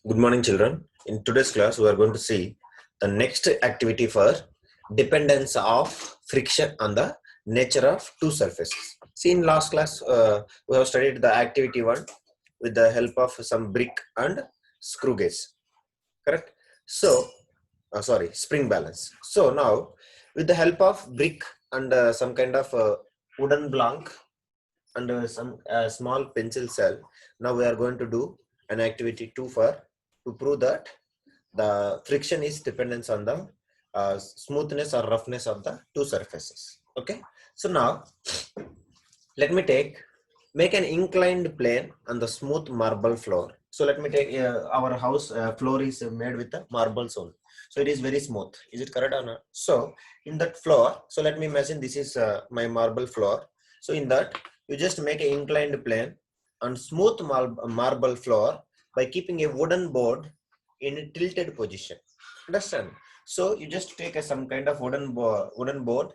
Good morning, children. In today's class, we are going to see the next activity for dependence of friction on the nature of two surfaces. See, in last class, we have studied the activity one with the help of some brick and screw gauge. Correct? So, sorry, spring balance. So now, with the help of brick and some kind of wooden block and some small pencil cell, now we are going to do an activity two for to prove that the friction is dependence on the smoothness or roughness of the two surfaces. Okay, so now let me make an inclined plane on the smooth marble floor. So let me take our house floor is made with the marble only, so it is very smooth. Is it correct or not? So in that floor, so let me imagine this is my marble floor. So in that you just make an inclined plane on smooth marble floor by keeping a wooden board in a tilted position. Understand? So you just take some kind of wooden board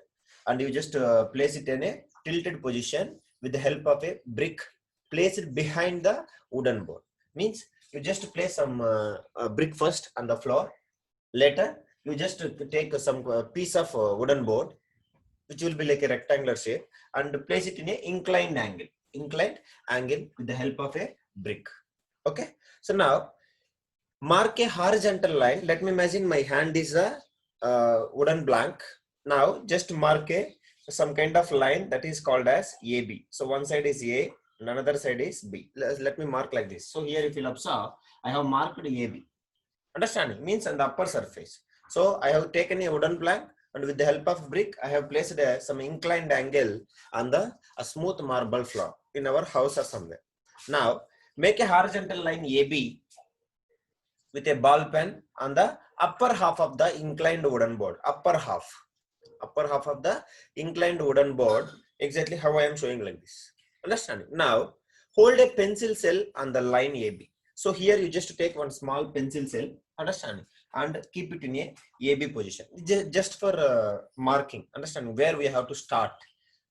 and you just place it in a tilted position with the help of a brick placed behind the wooden board. Means you just place some brick first on the floor. Later you just take some piece of wooden board which will be like a rectangular shape and place it in a inclined angle with the help of a brick. Okay, so now mark a horizontal line. Let me imagine my hand is a wooden blank. Now just mark some kind of line that is called as AB. So one side is A and another side is B. Let me mark like this. So here if you'll observe, I have marked AB. Understanding means on the upper surface. So I have taken a wooden plank and with the help of brick, I have placed some inclined angle on the smooth marble floor in our house or somewhere. Now make a horizontal line AB with a ball pen on the upper half of the inclined wooden board. Upper half of the inclined wooden board, exactly how I am showing like this. Understanding? Now hold a pencil cell on the line AB. So here you just take one small pencil cell, understanding, and keep it in a AB position, just for marking, understanding where we have to start.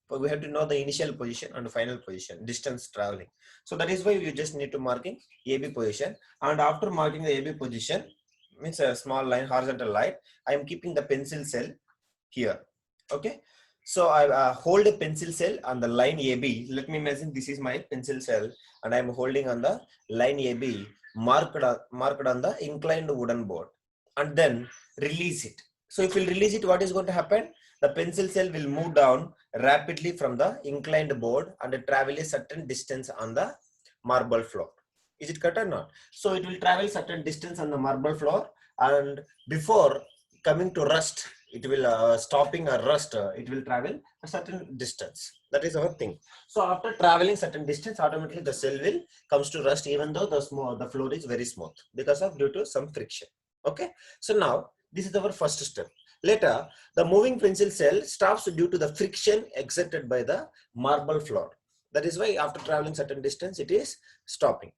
But we have to know the initial position and final position, distance traveling. So that is why you just need to marking AB position. And after marking the AB position, means a small line, horizontal line, I am keeping the pencil cell here. Okay, so I hold a pencil cell on the line AB. Let me imagine this is my pencil cell and I am holding on the line AB marked on the inclined wooden board and then release it. So if we release it, what is going to happen? The pencil cell will move down rapidly from the inclined board and travel a certain distance on the marble floor. Is it correct or not? So it will travel certain distance on the marble floor, and before coming to rust, it will stopping or rust, it will travel a certain distance. That is our thing. So after traveling certain distance, automatically the cell will comes to rust, even though the floor is very smooth because of due to some friction. Okay, so now this is our first step. Later, the moving pencil cell stops due to the friction exerted by the marble floor. That is why after traveling certain distance, it is stopping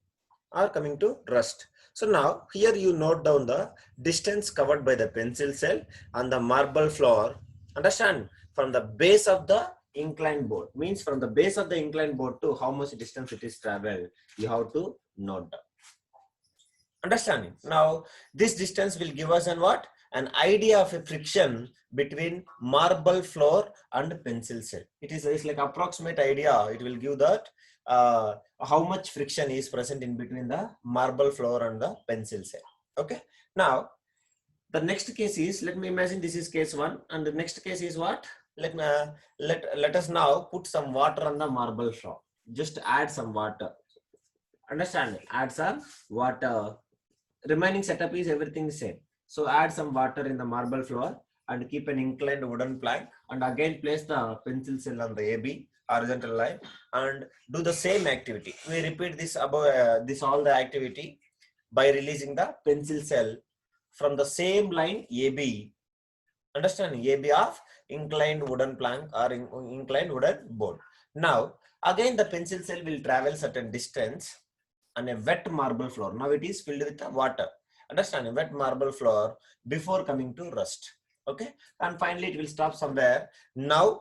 or coming to rust. So now here you note down the distance covered by the pencil cell on the marble floor. Understand? From the base of the inclined board, means from the base of the inclined board to how much distance it is traveled, you have to note down. Understanding? Now this distance will give us an idea of a friction between marble floor and pencil cell. It's like approximate idea. It will give that how much friction is present in between the marble floor and the pencil cell. Okay, now the next case is, let me imagine this is case one, and the next case is what? Let us now put some water on the marble floor. Just add some water. Understand? Add some water. Remaining setup is everything same. So add some water in the marble floor and keep an inclined wooden plank, and again place the pencil cell on the AB horizontal line and do the same activity. We repeat this above this all the activity by releasing the pencil cell from the same line AB. Understanding? AB of inclined wooden plank or inclined wooden board. Now again the pencil cell will travel certain distance on a wet marble floor. Now it is filled with water. Understand? A wet marble floor before coming to rust. Okay, and finally it will stop somewhere. Now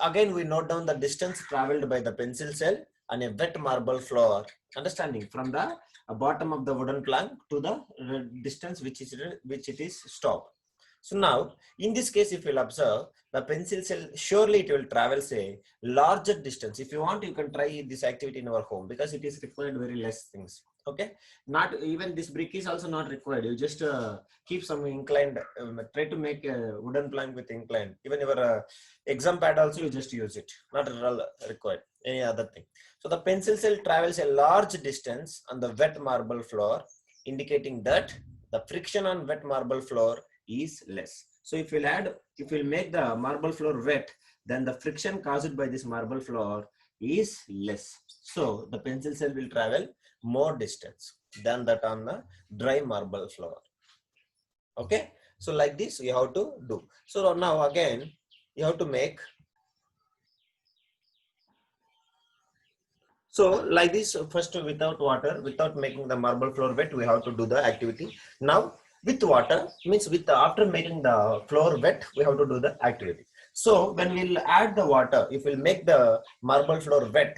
again we note down the distance traveled by the pencil cell on a wet marble floor, understanding from the bottom of the wooden plank to the distance which it is stopped. So now, in this case, if you'll observe, the pencil cell, surely it will travel, say, larger distance. If you want, you can try this activity in our home because it is required very less things. Okay, not even this brick is also not required. You just keep some inclined, try to make a wooden plank with inclined. Even your exam pad also, you just use it. Not at all required any other thing. So the pencil cell travels a large distance on the wet marble floor, indicating that the friction on wet marble floor is less. So if we'll make the marble floor wet, then the friction caused by this marble floor is less. So the pencil cell will travel more distance than that on the dry marble floor. Okay, so like this you have to do. So now again you have to make. So like this, first without water, without making the marble floor wet, we have to do the activity. Now with water means after making the floor wet, we have to do the activity. So when we'll add the water, if we'll make the marble floor wet,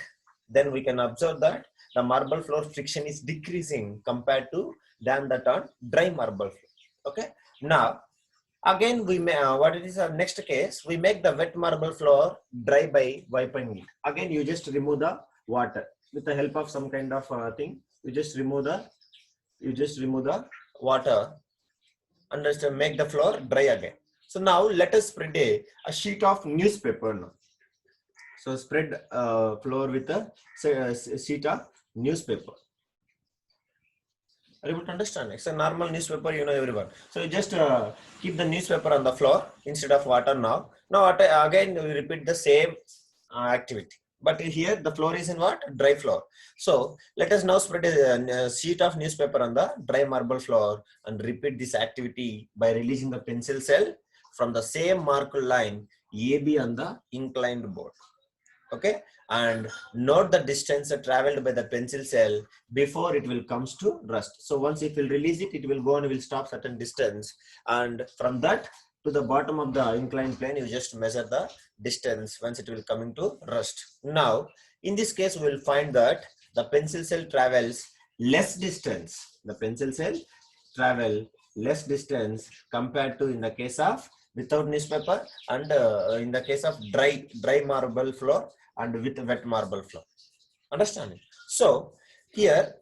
then we can observe that the marble floor friction is decreasing compared to than that on dry marble floor. Okay. Now again we may what it is our next case, we make the wet marble floor dry by wiping it. Again you just remove the water with the help of some kind of thing. You just remove the water and just make the floor dry again. So now let us spread a sheet of newspaper now. So spread floor with a sheet of newspaper. Are you able to understand? It's a normal newspaper, you know, everyone. So you just keep the newspaper on the floor instead of water now. Now again we repeat the same activity. But here the floor is in what? Dry floor. So let us now spread a sheet of newspaper on the dry marble floor and repeat this activity by releasing the pencil cell from the same marked line AB on the inclined board. Okay, and note the distance traveled by the pencil cell before it will comes to rust. So once it will release it, it will go and will stop certain distance, and from that to the bottom of the inclined plane, you just measure the distance once it will coming to rust. Now, in this case, we will find that the pencil cell travels less distance. The pencil cell travel less distance compared to in the case of without newspaper and in the case of dry marble floor and with wet marble floor. Understanding? So here,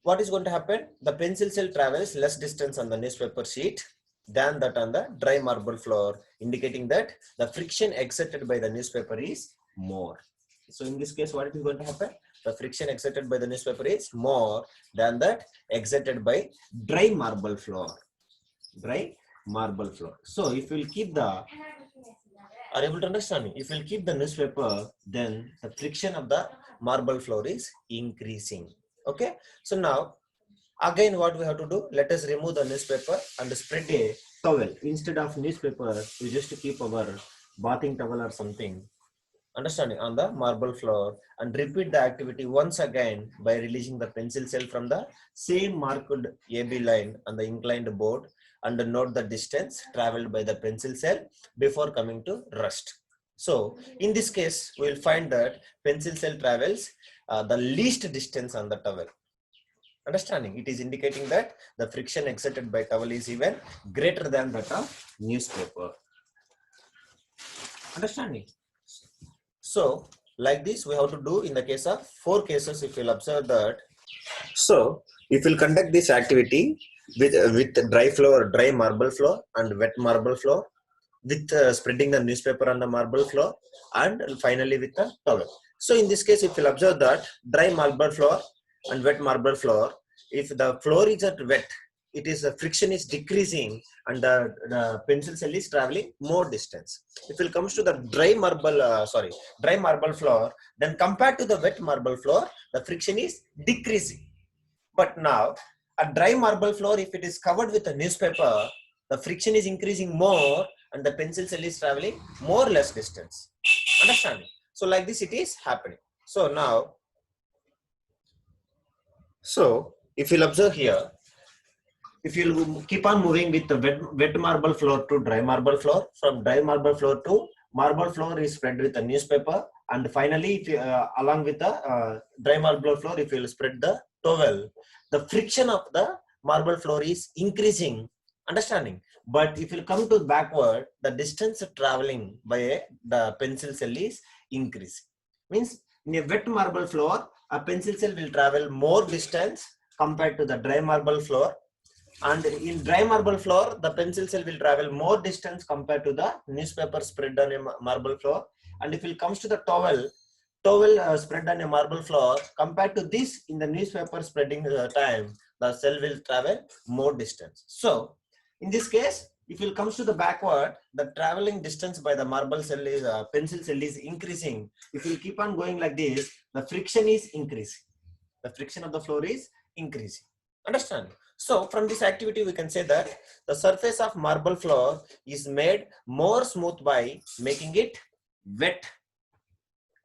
what is going to happen? The pencil cell travels less distance on the newspaper sheet than that on the dry marble floor, indicating that the friction exerted by the newspaper is more. So in this case, what is going to happen? The friction exerted by the newspaper is more than that exerted by dry marble floor. Dry marble floor. So if we'll keep the, are able to understand? If we'll keep the newspaper, then the friction of the marble floor is increasing. Okay. So now again what we have to do, let us remove the newspaper and spread a towel. Instead of newspaper, we just keep our bathing towel or something, understanding, on the marble floor, and repeat the activity once again by releasing the pencil cell from the same marked AB line on the inclined board, and note the distance traveled by the pencil cell before coming to rust. So in this case, we will find that pencil cell travels the least distance on the towel. Understanding? It is indicating that the friction exerted by towel is even greater than that of newspaper. Understanding? So like this we have to do in the case of 4 cases. If you'll observe that, so if you'll conduct this activity with dry marble floor and wet marble floor, with spreading the newspaper on the marble floor, and finally with the towel. So in this case, if you'll observe that dry marble floor and wet marble floor, if the floor is at wet, it is the friction is decreasing and the pencil cell is traveling more distance. If it comes to the dry marble floor, then compared to the wet marble floor, the friction is decreasing. But now a dry marble floor, if it is covered with a newspaper, the friction is increasing more and the pencil cell is traveling more or less distance. Understanding? So like this it is happening. So now, so if you'll observe here, if you keep on moving with the wet marble floor to dry marble floor, from dry marble floor to marble floor is spread with a newspaper, and finally, if you, along with the dry marble floor, if you will spread the towel, the friction of the marble floor is increasing. Understanding? But if you come to backward, the distance traveling by the pencil cell is increasing. Means in a wet marble floor, a pencil cell will travel more distance compared to the dry marble floor. And in dry marble floor, the pencil cell will travel more distance compared to the newspaper spread on a marble floor. And if it comes to the towel spread on a marble floor, compared to this in the newspaper spreading time, the cell will travel more distance. So in this case, if it comes to the backward, the traveling distance by the marble cell is pencil cell is increasing. If you keep on going like this, the friction is increasing. The friction of the floor is increasing. Understand? So from this activity, we can say that the surface of marble floor is made more smooth by making it wet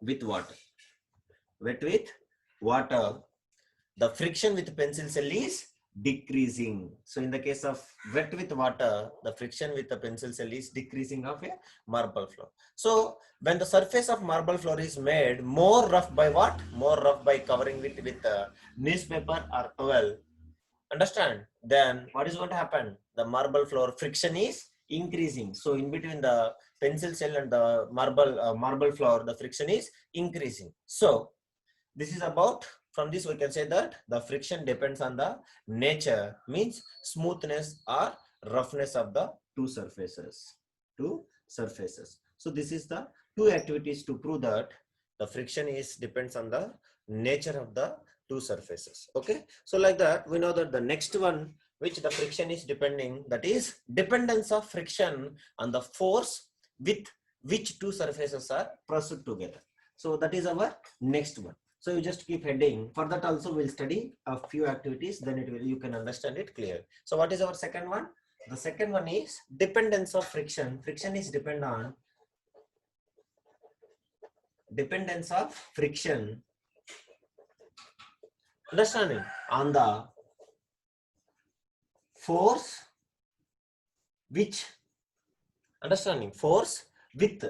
with water. Wet with water. The friction with pencil cell is decreasing. So in the case of wet with water, the friction with the pencil cell is decreasing of a marble floor. So when the surface of marble floor is made more rough by what? More rough by covering it with newspaper or towel. Understand? Then what is going to happen? The marble floor friction is increasing. So in between the pencil cell and the marble floor, the friction is increasing. So this is about, from this we can say that the friction depends on the nature, means smoothness or roughness of the two surfaces. So this is the two activities to prove that the friction is depends on the nature of the two surfaces. Okay, so like that we know that the next one which the friction is depending, that is dependence of friction on the force with which two surfaces are pressed together. So that is our next one. So you just keep heading. For that also we'll study a few activities, then it will, you can understand it clear. So what is our second one? The second one is dependence of friction. Friction is depend on dependence of friction. Understanding? On the force which, understanding, force with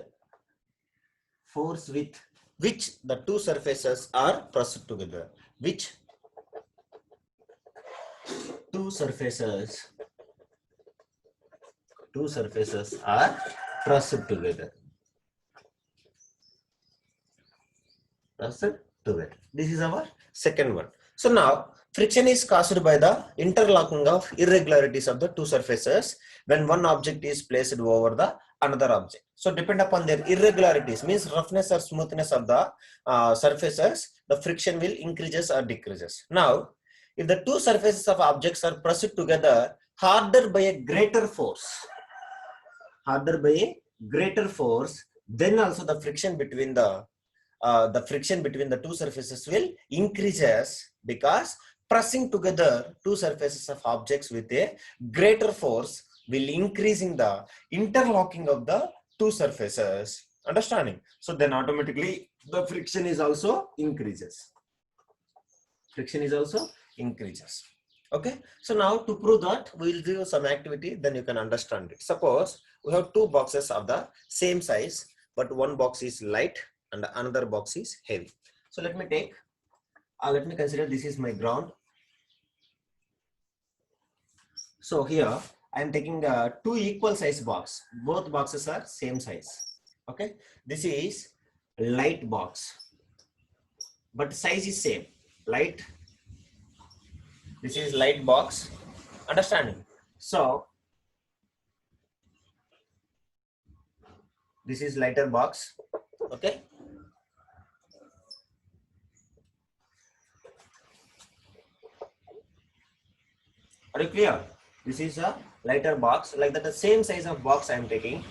which the two surfaces are pressed together. Which two surfaces are pressed together. This is our second one. So now friction is caused by the interlocking of irregularities of the two surfaces when one object is placed over the another object. So depend upon their irregularities, means roughness or smoothness of the surfaces, the friction will increases or decreases. Now if the two surfaces of objects are pressed together harder by a greater force, then also the friction between the two surfaces will increases, because pressing together two surfaces of objects with a greater force will increasing the interlocking of the two surfaces. Understanding? So then automatically the friction is also increases. Okay. So now to prove that, we will do some activity, then you can understand it. Suppose we have two boxes of the same size, but one box is light and another box is heavy. So let me consider this is my ground. So here I am taking two equal size box. Both boxes are same size. Okay, this is light box, but size is same. Light. This is light box. Understanding? So this is lighter box. Okay. Are you clear? This is a lighter box, like that the same size of box I am taking.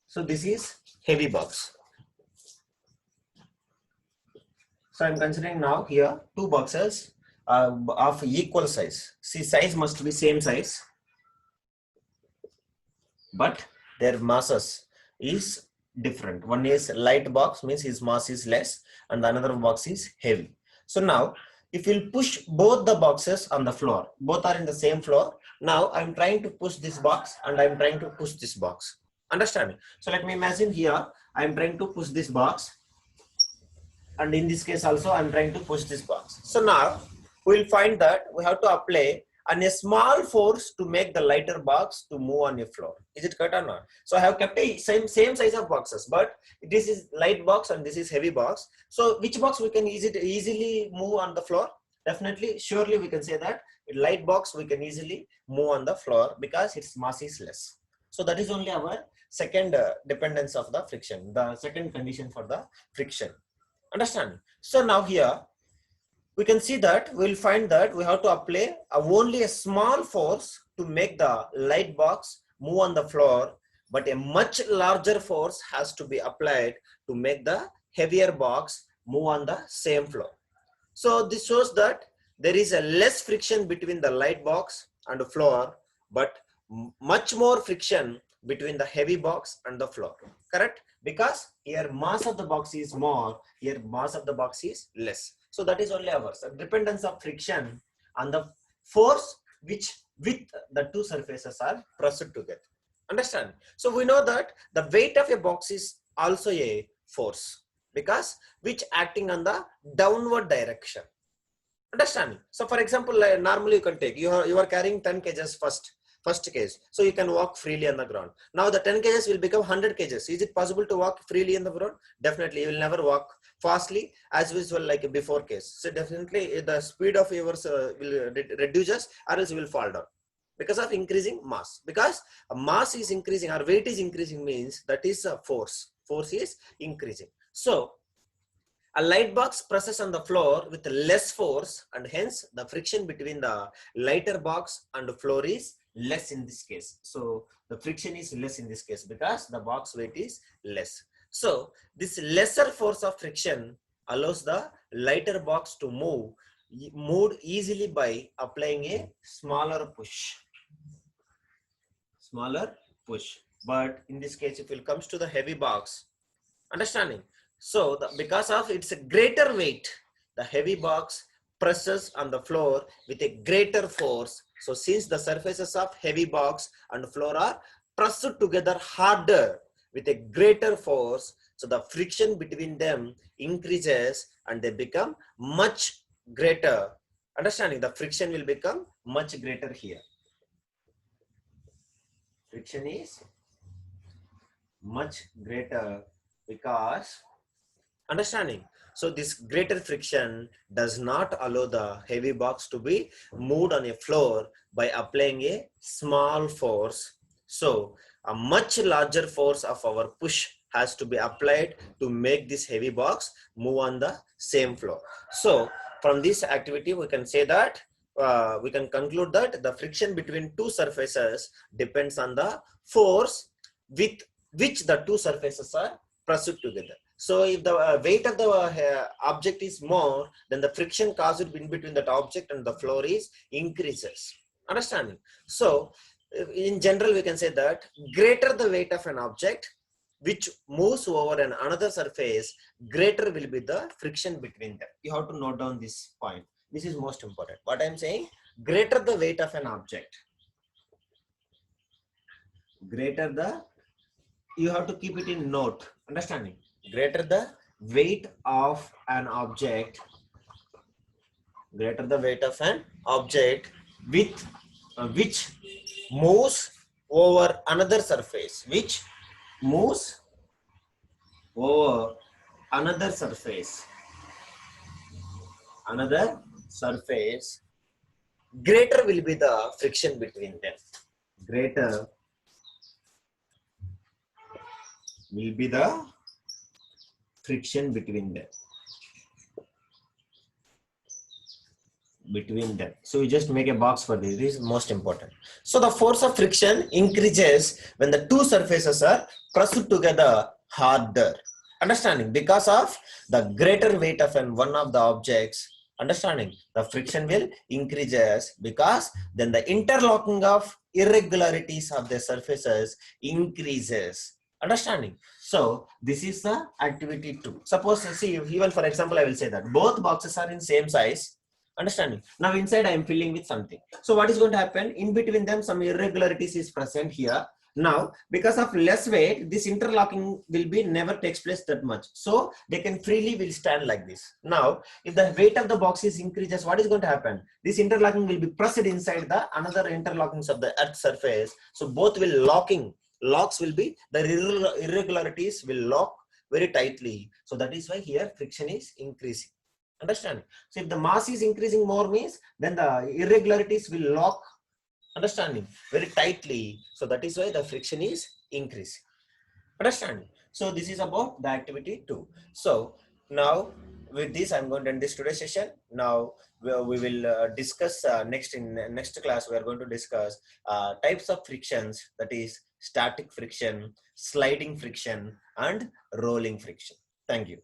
So this is heavy box. So I'm considering now here two boxes of equal size. See, size must be same size, but their masses is different. One is light box, means his mass is less, and the another box is heavy. So now if we'll push both the boxes on the floor, both are in the same floor. Now I'm trying to push this box and I'm trying to push this box. Understand? So let me imagine here I'm trying to push this box, and in this case also I'm trying to push this box. So now we'll find that we have to apply a small force to make the lighter box to move on a floor. Is it correct or not? So I have kept a same size of boxes, but this is light box and this is heavy box. So which box we can easily move on the floor? Definitely, surely we can say that light box we can easily move on the floor because its mass is less. So that is only our second dependence of the friction, the second condition for the friction. Understand? So now here we can see that we'll find that we have to apply only a small force to make the light box move on the floor, but a much larger force has to be applied to make the heavier box move on the same floor. So this shows that there is a less friction between the light box and the floor, but much more friction between the heavy box and the floor. Correct? Because here mass of the box is more, here mass of the box is less. So that is only ours. Dependence of friction on the force which with the two surfaces are pressed together. Understand? So we know that the weight of a box is also a force because which acting on the downward direction. Understand? So for example, normally you can take, you are carrying 10 kgs first case, so you can walk freely on the ground. Now the 10 kgs will become 100 kgs. Is it possible to walk freely on the ground? Definitely, you will never walk fastly as usual like before case. So definitely the speed of yours will reduces or else you will fall down because of increasing mass. Because mass is increasing or weight is increasing means that is a force. Force is increasing. So a light box presses on the floor with less force, and hence the friction between the lighter box and the floor is less in this case. So the friction is less in this case because the box weight is less. So this lesser force of friction allows the lighter box to move easily by applying a smaller push. But in this case, if it comes to the heavy box, understanding? So because of its greater weight, the heavy box presses on the floor with a greater force. So since the surfaces of heavy box and floor are pressed together harder with a greater force, so the friction between them increases and they become much greater. Understanding? The friction will become much greater here. Friction is much greater because, understanding? So this greater friction does not allow the heavy box to be moved on a floor by applying a small force. So a much larger force of our push has to be applied to make this heavy box move on the same floor. So from this activity, we can say that we can conclude that the friction between two surfaces depends on the force with which the two surfaces are pressed together. So if the weight of the object is more, then the friction caused in between that object and the floor is increases. Understanding? So in general, we can say that greater the weight of an object which moves over another surface, greater will be the friction between them. You have to note down this point. This is most important. What I am saying, greater the weight of an object, greater the, you have to keep it in note. Understanding? Greater the weight of an object, greater the weight of an object with which moves over another surface, which moves over another surface, greater will be the friction between them. Greater will be the friction between them. So we just make a box for this. This is most important. So the force of friction increases when the two surfaces are pressed together harder. Understanding? Because of the greater weight of one of the objects Understanding? The friction will increases because then the interlocking of irregularities of the surfaces increases. Understanding? So this is the activity 2. Suppose, see, even for example, I will say that both boxes are in same size. Understanding? Now inside I am filling with something. So what is going to happen? In between them, some irregularities is present here. Now, because of less weight, this interlocking will be never takes place that much. So they can freely will stand like this. Now, if the weight of the box is increases, what is going to happen? This interlocking will be pressed inside the another interlockings of the earth surface. So both will locks will be, the irregularities will lock very tightly. So that is why here friction is increasing. Understand? So if the mass is increasing more means, then the irregularities will lock, understanding, very tightly. So that is why the friction is increasing. Understand? So this is about the activity 2. So now with this I'm going to end this today's session. Now we will discuss next in next class. We are going to discuss types of frictions, that is static friction, sliding friction and rolling friction. Thank you.